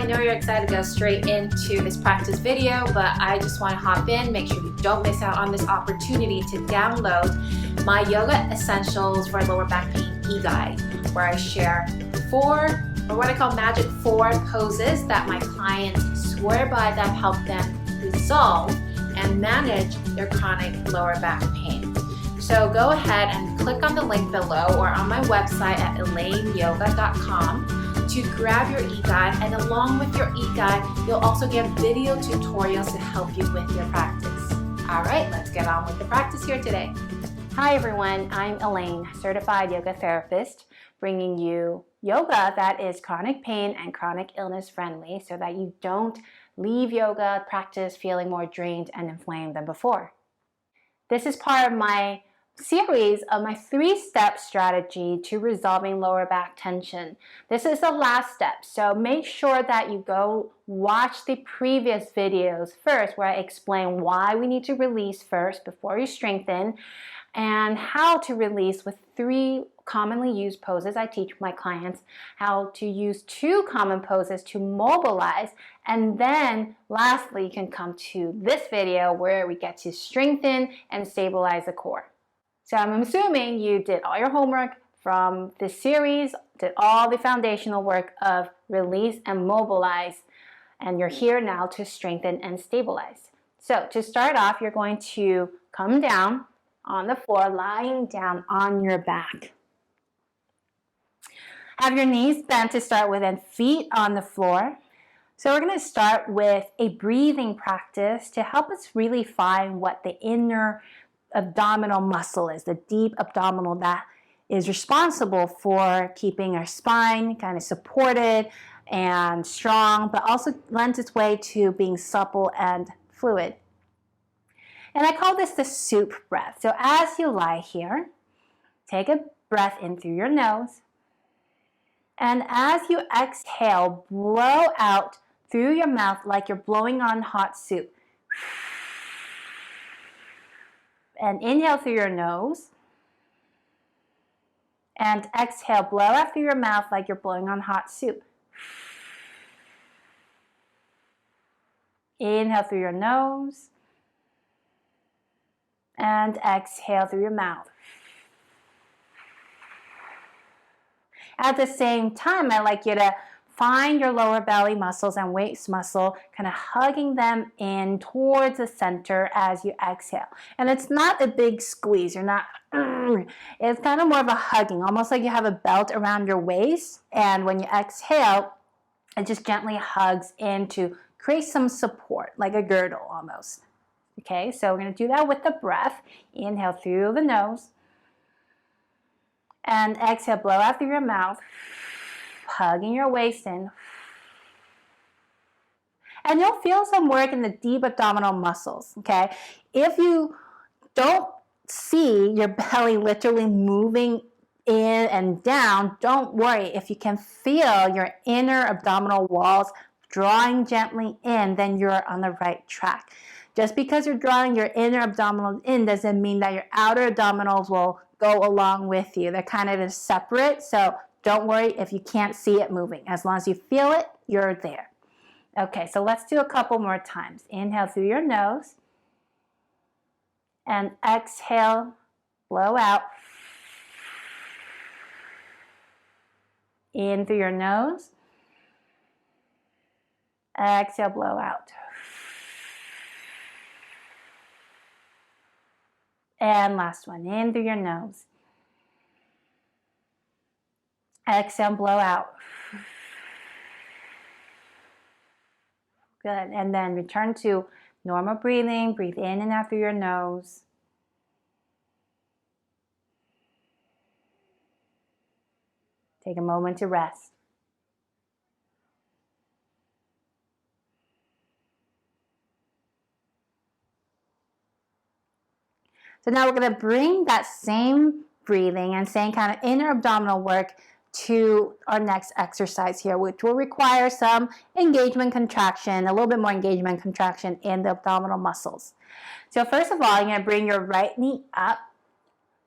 I know you're excited to go straight into this practice video, but I just want to hop in, make sure you don't miss out on this opportunity to download my Yoga Essentials for Lower Back Pain e-guide, where I share 4, or what I call magic 4 poses that my clients swear by that help them resolve and manage their chronic lower back pain. So go ahead and click on the link below or on my website at elaineyoga.com to grab your e-guide, and along with your e-guide, you'll also get video tutorials to help you with your practice. All right, let's get on with the practice here today. Hi everyone, I'm Elaine, certified yoga therapist, bringing you yoga that is chronic pain and chronic illness friendly so that you don't leave yoga practice feeling more drained and inflamed than before. This is part of my series of my 3-step strategy to resolving lower back tension. This is the last step, so make sure that you go watch the previous videos first where I explain why we need to release first before you strengthen, and how to release with 3 commonly used poses. I teach my clients how to use 2 common poses to mobilize, and then lastly you can come to this video where we get to strengthen and stabilize the core. So I'm assuming you did all your homework from this series, did all the foundational work of release and mobilize, and you're here now to strengthen and stabilize. So to start off, you're going to come down on the floor, lying down on your back. Have your knees bent to start with and feet on the floor. So we're going to start with a breathing practice to help us really find what the inner abdominal muscle is, the deep abdominal that is responsible for keeping our spine kind of supported and strong, but also lends its way to being supple and fluid. And I call this the soup breath. So as you lie here, take a breath in through your nose, and as you exhale, blow out through your mouth like you're blowing on hot soup. And inhale through your nose, and exhale, blow out through your mouth like you're blowing on hot soup. Inhale through your nose, and exhale through your mouth. At the same time, I like you to find your lower belly muscles and waist muscle, kind of hugging them in towards the center as you exhale. And it's not a big squeeze. You're not, it's kind of more of a hugging, almost like you have a belt around your waist. And when you exhale, it just gently hugs in to create some support, like a girdle almost. Okay, so we're going to do that with the breath. Inhale through the nose. And exhale, blow out through your mouth, hugging your waist in. And you'll feel some work in the deep abdominal muscles, okay? If you don't see your belly literally moving in and down, don't worry. If you can feel your inner abdominal walls drawing gently in, then you're on the right track. Just because you're drawing your inner abdominals in doesn't mean that your outer abdominals will go along with you. They're kind of separate, so don't worry if you can't see it moving. As long as you feel it, you're there. Okay, so let's do a couple more times. Inhale through your nose, and exhale, blow out. In through your nose, exhale, blow out. And last one, in through your nose. Exhale, blow out. Good, and then return to normal breathing. Breathe in and out through your nose. Take a moment to rest. So now we're going to bring that same breathing and same kind of inner abdominal work to our next exercise here, which will require some engagement contraction, a little bit more engagement contraction in the abdominal muscles. So first of all, you're going to bring your right knee up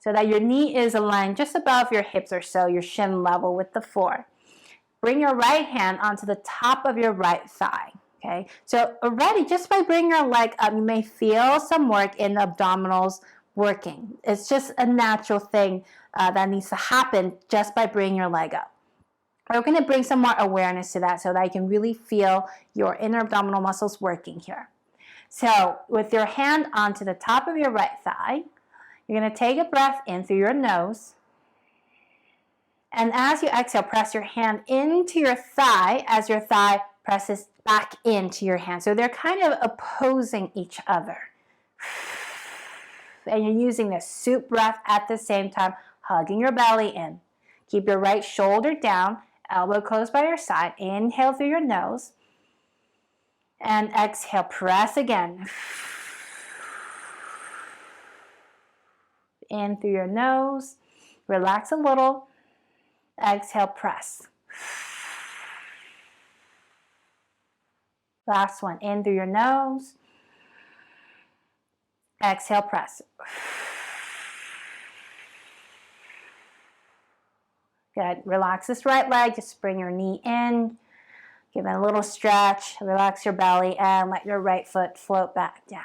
so that your knee is aligned just above your hips or so, your shin level with the floor. bring your right hand onto the top of your right thigh. Okay, so already just by bringing your leg up, you may feel some work in the abdominals working. It's just a natural thing that needs to happen just by bringing your leg up. We're going to bring some more awareness to that so that you can really feel your inner abdominal muscles working here. So with your hand onto the top of your right thigh, you're going to take a breath in through your nose. And as you exhale, press your hand into your thigh as your thigh presses back into your hand. So they're kind of opposing each other. And you're using this soup breath at the same time, hugging your belly in. Keep your right shoulder down, elbow close by your side. Inhale through your nose. And exhale, press again. In through your nose. Relax a little. Exhale, press. Last one, in through your nose. Exhale, press. Good. Relax this right leg. Just bring your knee in. Give it a little stretch. Relax your belly and let your right foot float back down.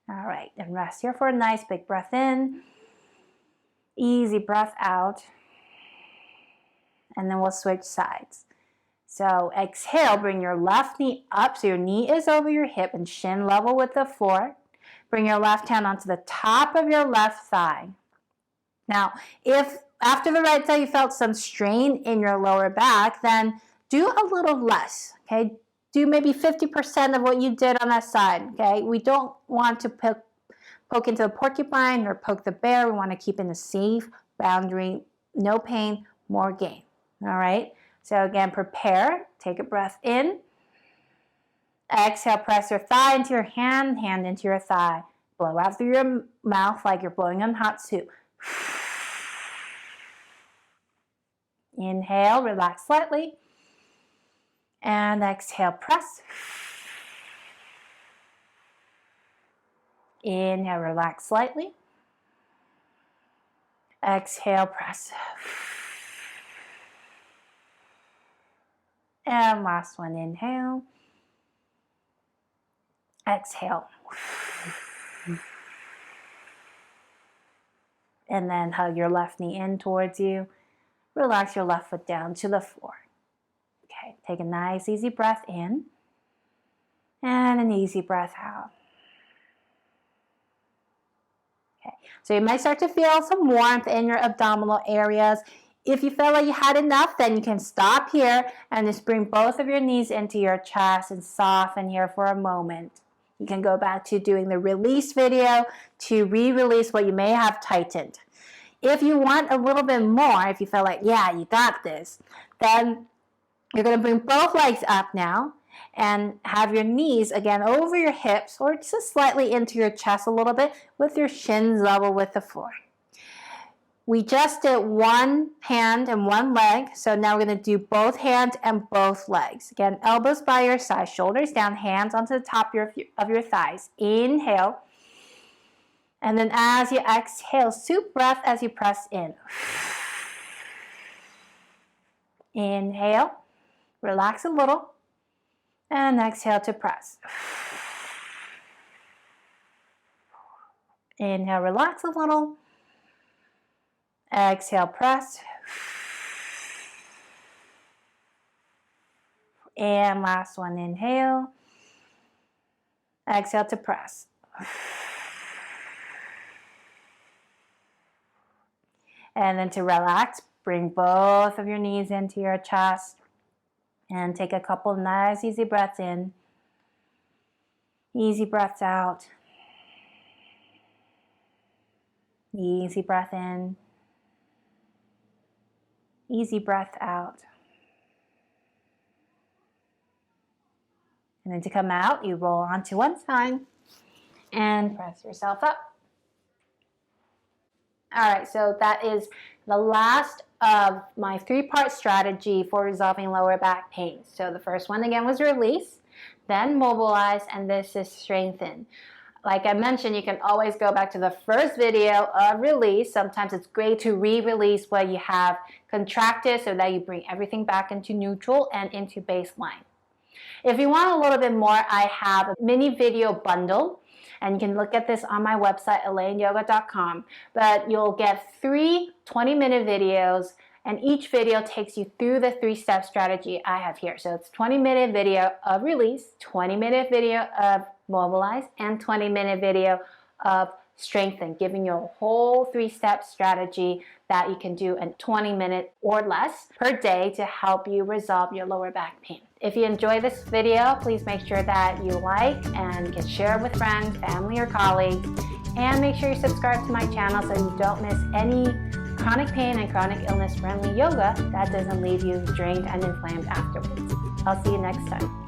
All right. And rest here for a nice big breath in. Easy breath out. And then we'll switch sides. So exhale, bring your left knee up so your knee is over your hip and shin level with the floor. Bring your left hand onto the top of your left thigh. Now, if after the right thigh you felt some strain in your lower back, then do a little less, okay? Do maybe 50% of what you did on that side, okay? We don't want to poke into the porcupine or poke the bear. We want to keep in a safe boundary, no pain, more gain, all right? So again, prepare, take a breath in. Exhale, press your thigh into your hand, hand into your thigh. Blow out through your mouth like you're blowing on hot soup. Inhale, relax slightly. And exhale, press. Inhale, relax slightly. Exhale, press. And last one, inhale. Exhale. And then hug your left knee in towards you. Relax your left foot down to the floor. Okay, take a nice easy breath in. And an easy breath out. Okay, so you might start to feel some warmth in your abdominal areas. If you feel like you had enough, then you can stop here and just bring both of your knees into your chest and soften here for a moment. You can go back to doing the release video to re-release what you may have tightened. If you want a little bit more, if you feel like, yeah, you got this, then you're going to bring both legs up now and have your knees again over your hips or just slightly into your chest a little bit with your shins level with the floor. We just did one hand and one leg, so now we're going to do both hands and both legs. Again, elbows by your side, shoulders down, hands onto the top of your thighs. Inhale. And then as you exhale, soup breath as you press in. Inhale, relax a little, and exhale to press. Inhale, relax a little. Exhale, press. And last one, inhale. Exhale to press. And then to relax, bring both of your knees into your chest and take a couple nice easy breaths in. Easy breaths out. Easy breath in. Easy breath out. And then to come out, you roll onto one side and press yourself up. All right, so that is the last of my 3-part strategy for resolving lower back pain. So the first one again was release, then mobilize, and this is strengthen. Like I mentioned, you can always go back to the first video of release. Sometimes it's great to re-release what you have contracted so that you bring everything back into neutral and into baseline. If you want a little bit more, I have a mini video bundle, and you can look at this on my website, elaineyoga.com. But you'll get 3 20-minute videos, and each video takes you through the 3-step strategy I have here. So it's 20-minute video of release, 20-minute video of mobilize, and 20-minute video of strengthen, giving you a whole 3-step strategy that you can do in 20 minutes or less per day to help you resolve your lower back pain. If you enjoy this video, please make sure that you like and you can share it with friends, family, or colleagues. And make sure you subscribe to my channel so you don't miss any chronic pain and chronic illness friendly yoga that doesn't leave you drained and inflamed afterwards. I'll see you next time.